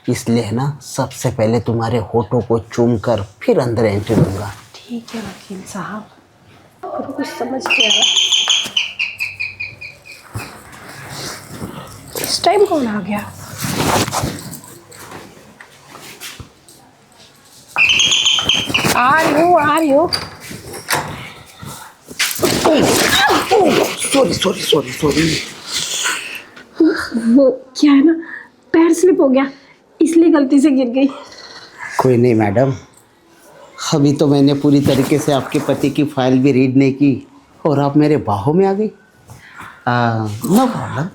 इसलिए ना सबसे पहले तुम्हारे होठों को चूम कर फिर अंदर एंट्री दूंगा। ठीक है वकील साहब, पर कुछ समझ नहीं आ रहा इस टाइम कौन आ गया। आ रही हूँ। Sorry sorry sorry sorry. वो क्या है ना, पैर स्लिप हो गया इसलिए गलती से गिर गई। कोई नहीं मैडम, अभी तो मैंने पूरी तरीके से आपके पति की फाइल भी रीड नहीं की और आप मेरे बाहों में आ गई। No problem.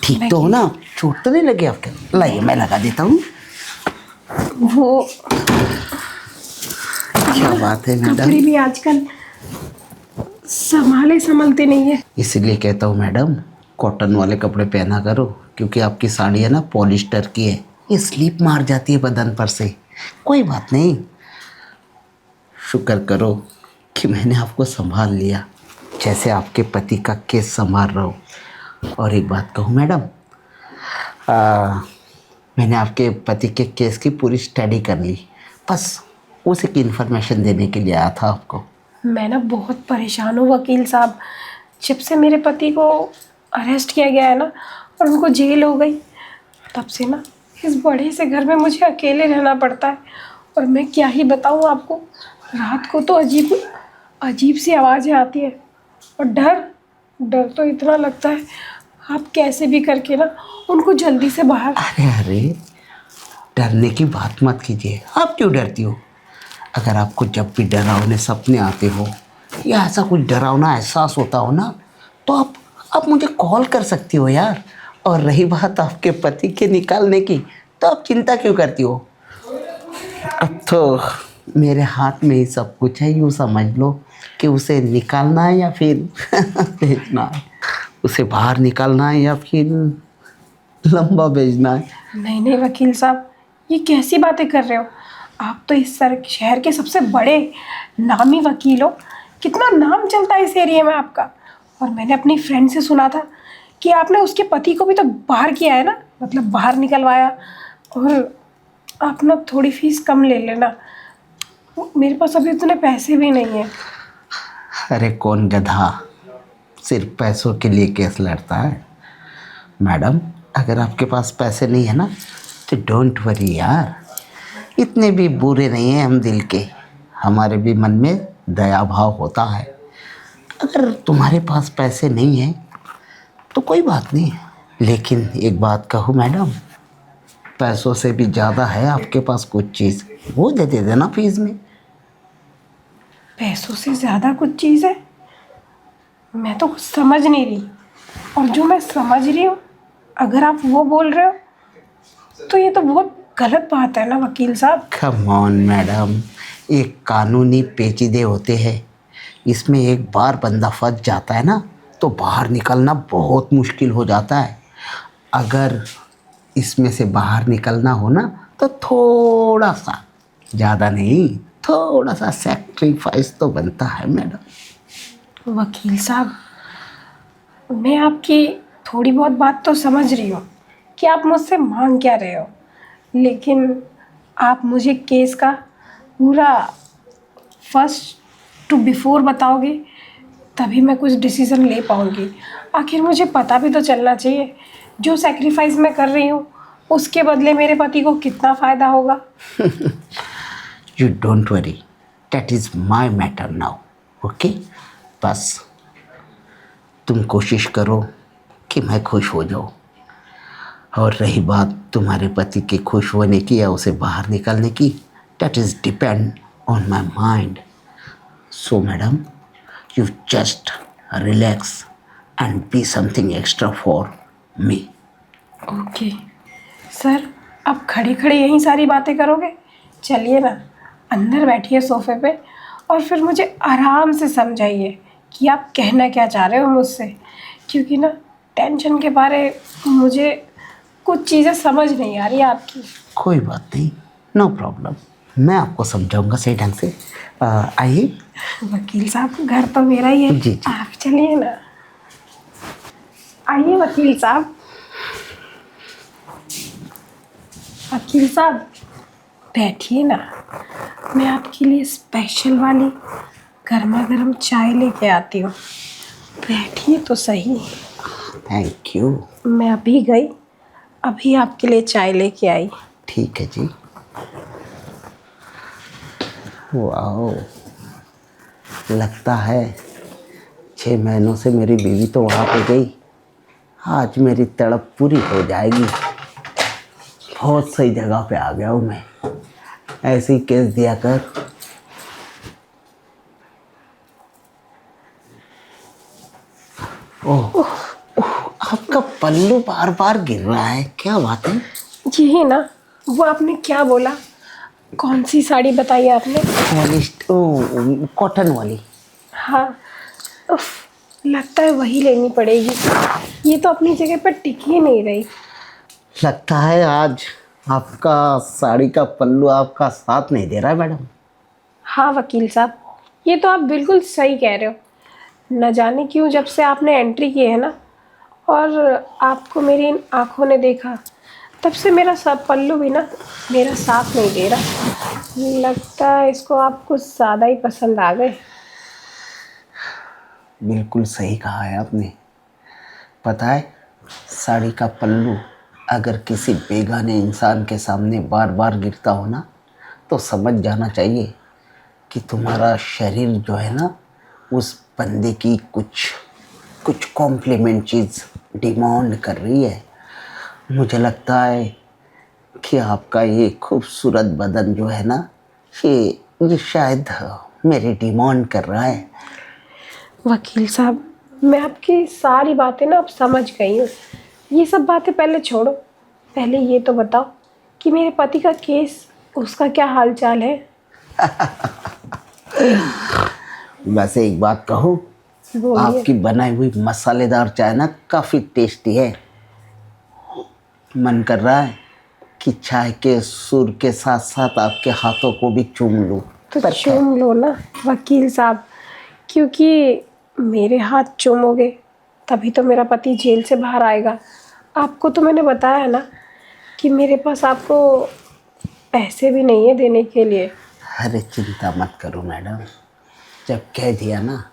ठीक तो हो ना, चोट तो नहीं लगी आपके? लाइए मैं लगा देता हूँ। वो क्या बात है मैडम, कपड़े भी आजकल संभलते नहीं है। इसलिए कहता हूँ मैडम, कॉटन वाले कपड़े पहना करो, क्योंकि आपकी साड़ी है ना पॉलिस्टर की है, ये स्लिप मार जाती है बदन पर से। कोई बात नहीं, शुक्र करो कि मैंने आपको संभाल लिया, जैसे आपके पति का केस संभाल रहा हूँ। और एक बात कहूँ मैडम, मैंने आपके पति के केस की पूरी स्टडी कर ली, बस उसी की इन्फॉर्मेशन देने के लिए आया था आपको। मैं ना बहुत परेशान हूँ वकील साहब, जब से मेरे पति को अरेस्ट किया गया है ना और उनको जेल हो गई, तब से ना इस बड़े से घर में मुझे अकेले रहना पड़ता है। और मैं क्या ही बताऊँ आपको, रात को तो अजीब सी आवाज़ें आती है और डर तो इतना लगता है, आप कैसे भी करके ना उनको जल्दी से बाहर। अरे डरने की बात मत कीजिए, आप क्यों डरती हो? अगर आपको जब भी डरावने सपने आते हो या ऐसा कुछ डरावना एहसास होता हो ना, तो आप मुझे कॉल कर सकती हो यार। और रही बात आपके पति के निकालने की, तो आप चिंता क्यों करती हो? अब तो मेरे हाथ में ही सब कुछ है, यूँ समझ लो कि उसे निकालना है या फिर भेजना है, उसे बाहर निकालना है या फिर लंबा भेजना है। नहीं वकील साहब, ये कैसी बातें कर रहे हो? आप तो इस शहर के सबसे बड़े नामी वकील हो, कितना नाम चलता है इस एरिया में आपका। और मैंने अपनी फ्रेंड से सुना था कि आपने उसके पति को भी तो बाहर किया है ना, मतलब बाहर निकलवाया। और आप ना थोड़ी फीस कम ले लेना, मेरे पास अभी उतने पैसे भी नहीं हैं। अरे कौन गधा सिर्फ पैसों के लिए केस लड़ता है? मैडम, अगर आपके पास पैसे नहीं है ना, तो डोंट वरी यार, इतने भी बुरे नहीं हैं हम दिल के, हमारे भी मन में दया भाव होता है। अगर तुम्हारे पास पैसे नहीं हैं तो कोई बात नहीं, लेकिन एक बात कहूँ मैडम, पैसों से भी ज़्यादा है आपके पास कुछ चीज़, वो दे देना फीस में। पैसों से ज़्यादा कुछ चीज़ है? मैं तो कुछ समझ नहीं रही, और जो मैं समझ रही हूँ अगर आप वो बोल रहे हो तो ये तो बहुत गलत बात है ना वकील साहब। कम ऑन मैडम, एक कानूनी पेचीदे होते हैं, इसमें एक बार बंदा फंस जाता है ना, तो बाहर निकलना बहुत मुश्किल हो जाता है। अगर इसमें से बाहर निकलना हो ना, तो थोड़ा सा, ज़्यादा नहीं, थोड़ा सा सैक्रिफाइस तो बनता है मैडम। वकील साहब, मैं आपकी थोड़ी बहुत बात तो समझ रही हूँ कि आप मुझसे मांग क्या रहे हो, लेकिन आप मुझे केस का पूरा फर्स्ट टू बिफोर बताओगे तभी मैं कुछ डिसीज़न ले पाऊँगी। आखिर मुझे पता भी तो चलना चाहिए जो सैक्रिफाइस मैं कर रही हूँ उसके बदले मेरे पति को कितना फ़ायदा होगा। You don't worry, that is my matter now, okay? बस तुम कोशिश करो कि मैं खुश हो जाऊँ, और रही बात तुम्हारे पति के खुश होने की या उसे बाहर निकालने की, that is depend on my mind. So madam, you just relax and be something extra for me. Okay sir, अब खड़े खड़े यही सारी बातें करोगे? चलिए ना, अंदर बैठिए सोफे पे और फिर मुझे आराम से समझाइए कि आप कहना क्या चाह रहे हो मुझसे, क्योंकि ना टेंशन के बारे मुझे कुछ चीज़ें समझ नहीं आ रही आपकी। कोई बात नहीं, नो प्रॉब्लम, मैं आपको समझाऊंगा सही ढंग से। आइए। वकील साहब, घर तो मेरा ही है। जी जी। आप चलिए ना, आइए वकील साहब। वकील साहब बैठिए ना, मैं आपके लिए स्पेशल वाली गर्मा गर्म चाय लेके आती हूँ। बैठिए तो सही। Thank you. मैं अभी गई, अभी आपके लिए चाय लेके आई। ठीक है जी। वाओ, लगता है 6 महीनों से मेरी बीवी तो वहाँ पे गई, आज मेरी तड़प पूरी हो जाएगी। बहुत सही जगह पे आ गया हूँ मैं। ऐसे ही केस दिया कर। ओह ओह, आपका पल्लू बार बार गिर रहा है, क्या बात है? यही ना, वो आपने क्या बोला? कौन सी साड़ी बताई आपने? पॉलिस्ट, ओ कॉटन वाली। हाँ, उफ, लगता है वही लेनी पड़ेगी। ये तो अपनी जगह पर टिक ही नहीं रही। लगता है आज आपका साड़ी का पल्लू आपका साथ नहीं दे रहा है मैडम। हाँ वकील साहब, ये तो आप बिल्कुल सही कह रहे हो। न जाने क्यों जब से आपने एंट्री की है ना, और आपको मेरी इन आँखों ने देखा, तब से मेरा सब पल्लू भी ना मेरा साथ नहीं दे रहा। लगता है इसको आप कुछ ज़्यादा ही पसंद आ गए। बिल्कुल सही कहा है आपने। पता है, साड़ी का पल्लू अगर किसी बेगाने इंसान के सामने बार बार गिरता हो ना, तो समझ जाना चाहिए कि तुम्हारा शरीर जो है ना, उस बंदे की कुछ कुछ कॉम्प्लीमेंट चीज़ डिमांड कर रही है। मुझे लगता है कि आपका ये खूबसूरत बदन जो है ना, ये शायद मेरी डिमांड कर रहा है। वकील साहब, मैं आपकी सारी बातें ना अब समझ गई हूँ। ये सब बातें पहले छोड़ो, पहले ये तो बताओ कि मेरे पति का केस, उसका क्या हाल चाल है? वैसे एक बात कहूँ, बोलिए। आपकी बनाई हुई मसालेदार चाय ना काफ़ी टेस्टी है। मन कर रहा है कि चाय के सुर के साथ साथ आपके हाथों को भी चूम लूं। तो चूम लो ना वकील साहब, क्योंकि मेरे हाथ चूमोगे तभी तो मेरा पति जेल से बाहर आएगा। आपको तो मैंने बताया है ना कि मेरे पास आपको पैसे भी नहीं है देने के लिए। अरे चिंता मत करो मैडम, जब कह दिया ना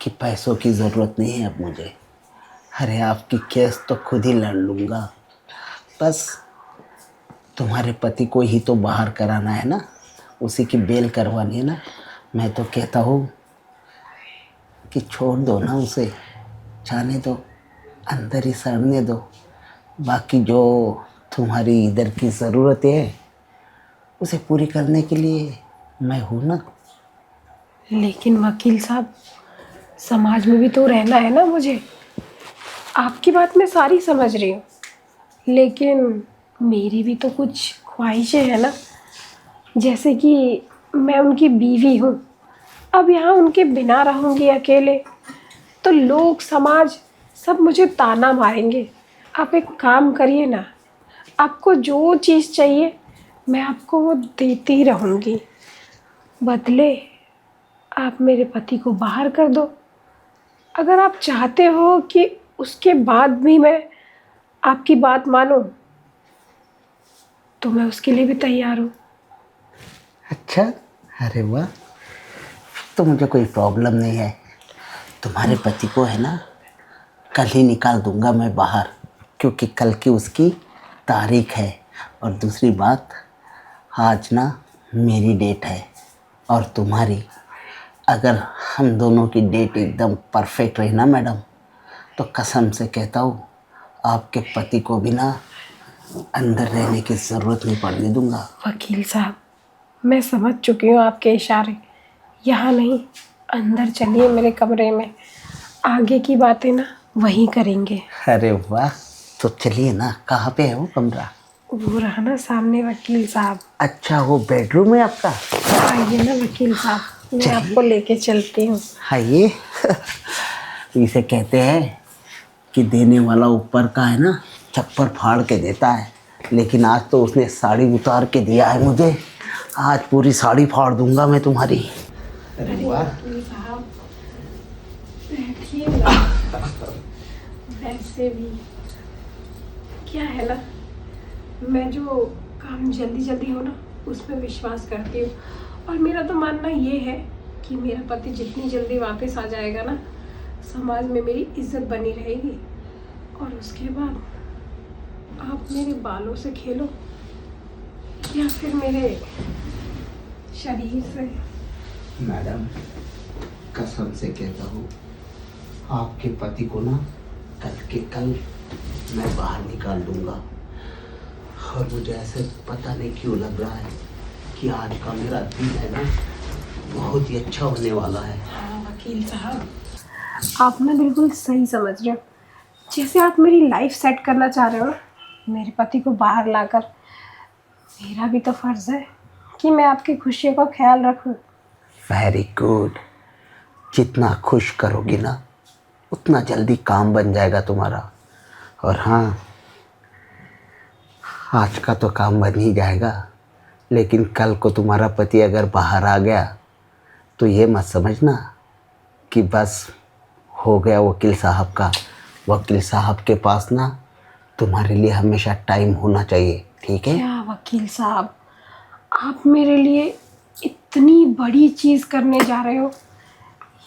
कि पैसों की ज़रूरत नहीं है अब मुझे, अरे आपकी केस तो खुद ही लड़ लूँगा। बस तुम्हारे पति को ही तो बाहर कराना है ना, उसी की बेल करवानी है ना। मैं तो कहता हूँ कि छोड़ दो ना उसे, जाने दो, अंदर ही सड़ने दो। बाकी जो तुम्हारी इधर की ज़रूरत है उसे पूरी करने के लिए मैं हूँ ना। लेकिन वकील साहब, समाज में भी तो रहना है ना मुझे। आपकी बात मैं सारी समझ रही हूँ, लेकिन मेरी भी तो कुछ ख्वाहिशें हैं ना। जैसे कि मैं उनकी बीवी हूँ, अब यहाँ उनके बिना रहूँगी अकेले, तो लोग समाज सब मुझे ताना मारेंगे। आप एक काम करिए ना, आपको जो चीज़ चाहिए मैं आपको वो देती रहूँगी। बदले आप मेरे पति को बाहर कर दो। अगर आप चाहते हो कि उसके बाद भी मैं आपकी बात मानूं, तो मैं उसके लिए भी तैयार हूँ। अच्छा, अरे वाह, तो मुझे कोई प्रॉब्लम नहीं है। तुम्हारे पति को है ना, कल ही निकाल दूंगा मैं बाहर, क्योंकि कल की उसकी तारीख है। और दूसरी बात, आज ना मेरी डेट है और तुम्हारी। अगर हम दोनों की डेट एकदम परफेक्ट रही ना मैडम, तो कसम से कहता हूँ आपके पति को भी ना अंदर रहने की ज़रूरत नहीं पड़ने दूंगा। वकील साहब, मैं समझ चुकी हूँ आपके इशारे। यहाँ नहीं, अंदर चलिए मेरे कमरे में, आगे की बातें ना वहीं करेंगे। अरे वाह, तो चलिए ना। कहाँ पे है वो कमरा? वो रहा ना सामने वकील साहब। अच्छा, वो बेडरूम है आपका? आइए ना वकील साहब, मैं आपको लेके चलती हूँ। आइए। इसे कहते हैं कि देने वाला ऊपर का है ना, छप्पर फाड़ के देता है। लेकिन आज तो उसने साड़ी उतार के दिया है मुझे। आज पूरी साड़ी फाड़ दूंगा मैं तुम्हारी। अरे वाह, वकील साहब बैठिए ना। वैसे भी क्या है ना, मैं जो काम जल्दी जल्दी हो ना उसमें विश्वास करती हूँ। और मेरा तो मानना ये है कि मेरा पति जितनी जल्दी वापस आ जाएगा ना, समाज में मेरी इज्जत बनी रहेगी। और उसके बाद आप मेरे बालों से खेलो या फिर मेरे शरीर से। मैडम, कसम से कहता हूँ, आपके पति को ना कल के कल मैं बाहर निकाल दूंगा। और मुझे ऐसे पता नहीं क्यों लग रहा है कि आज का मेरा दिन है ना बहुत ही अच्छा होने वाला है। हाँ वकील साहब, आप ना बिल्कुल सही समझ रहे हो। जैसे आप मेरी लाइफ सेट करना चाह रहे हो ना, मेरे पति को बाहर लाकर, मेरा भी तो फर्ज है कि मैं आपकी खुशियों का ख्याल रखूं। Very good. जितना खुश करोगी ना उतना जल्दी काम बन जाएगा तुम्हारा। और हाँ, आज का तो काम बन ही जाएगा, लेकिन कल को तुम्हारा पति अगर बाहर आ गया तो ये मत समझना कि बस हो गया वकील साहब का। वकील साहब के पास ना तुम्हारे लिए हमेशा टाइम होना चाहिए, ठीक है? क्या वकील साहब, आप मेरे लिए इतनी बड़ी चीज़ करने जा रहे हो?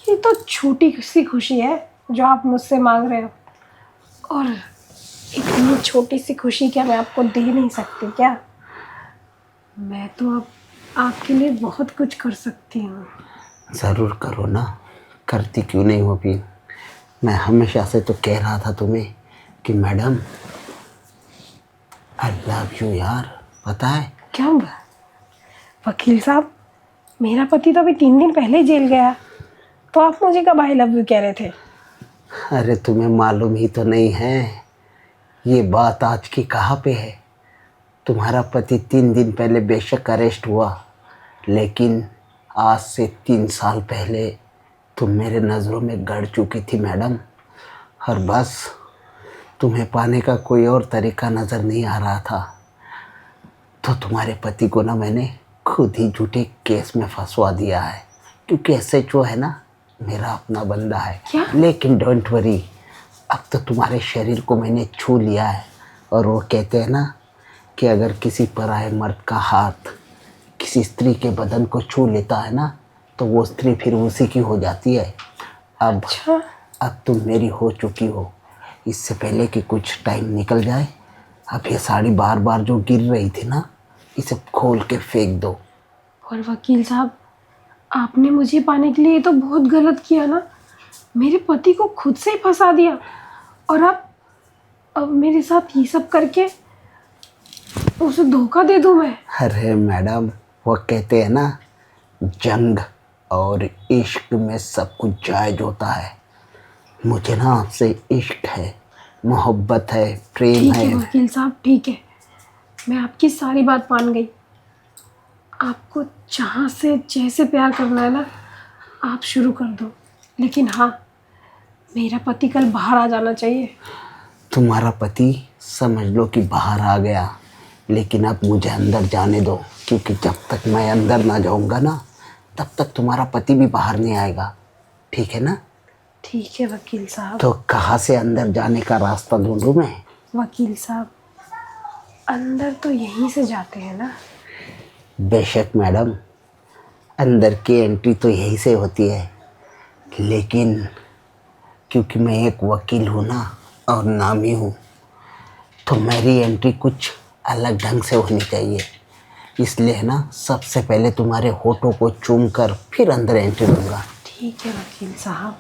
ये तो छोटी सी खुशी है जो आप मुझसे मांग रहे हो। और इतनी छोटी सी खुशी क्या मैं आपको दे नहीं सकती क्या? मैं तो अब आपके लिए बहुत कुछ कर सकती हूँ। ज़रूर करो ना, करती क्यों नहीं हो भी। मैं हमेशा से तो कह रहा था तुम्हें कि मैडम आई लव यू यार, पता है? क्या हुआ वकील साहब? मेरा पति तो अभी 3 दिन पहले ही जेल गया, तो आप मुझे कब आई लव यू कह रहे थे? अरे तुम्हें मालूम ही तो नहीं है ये बात आज की कहाँ पे है। तुम्हारा पति 3 दिन पहले बेशक अरेस्ट हुआ, लेकिन आज से 3 साल पहले तुम मेरे नज़रों में गड़ चुकी थी मैडम। और बस तुम्हें पाने का कोई और तरीका नज़र नहीं आ रहा था, तो तुम्हारे पति को ना मैंने खुद ही झूठे केस में फंसवा दिया है। क्योंकि SHO है ना, मेरा अपना बंदा है। क्या? लेकिन डोंट वरी, अब तो तुम्हारे शरीर को मैंने छू लिया है। और वो कहते हैं ना कि अगर किसी पराये मर्द का हाथ किसी स्त्री के बदन को छू लेता है ना, तो वो स्त्री फिर उसी की हो जाती है। अच्छा, अब तुम मेरी हो चुकी हो। इससे पहले कि कुछ टाइम निकल जाए, अब ये साड़ी बार बार जो गिर रही थी ना, इसे खोल के फेंक दो। और वकील साहब, आपने मुझे पाने के लिए तो बहुत गलत किया ना। मेरे पति को खुद से ही फंसा दिया, और आप अब मेरे साथ ये सब करके उसे धोखा दे दूं मैं? अरे मैडम, वो कहते हैं ना, जंग और इश्क में सब कुछ जायज होता है। मुझे ना आपसे इश्क है, मोहब्बत है, प्रेम ठीक है। है वकील साहब, ठीक है, मैं आपकी सारी बात मान गई। आपको जहाँ से जैसे प्यार करना है ना, आप शुरू कर दो। लेकिन हाँ, मेरा पति कल बाहर आ जाना चाहिए। तुम्हारा पति समझ लो कि बाहर आ गया, लेकिन अब मुझे अंदर जाने दो। क्योंकि जब तक मैं अंदर ना जाऊंगा ना, तब तक तुम्हारा पति भी बाहर नहीं आएगा, ठीक है ना? ठीक है वकील साहब। तो कहाँ से अंदर जाने का रास्ता ढूंढूं मैं? वकील साहब, अंदर तो यहीं से जाते हैं ना? बेशक मैडम, अंदर की एंट्री तो यहीं से होती है, लेकिन क्योंकि मैं एक वकील हूँ ना और नामी हूँ, तो मेरी एंट्री कुछ अलग ढंग से होनी चाहिए। इसलिए ना सबसे पहले तुम्हारे होठों को चूम कर फिर अंदर एंट्री दूंगा। ठीक है वकील साहब।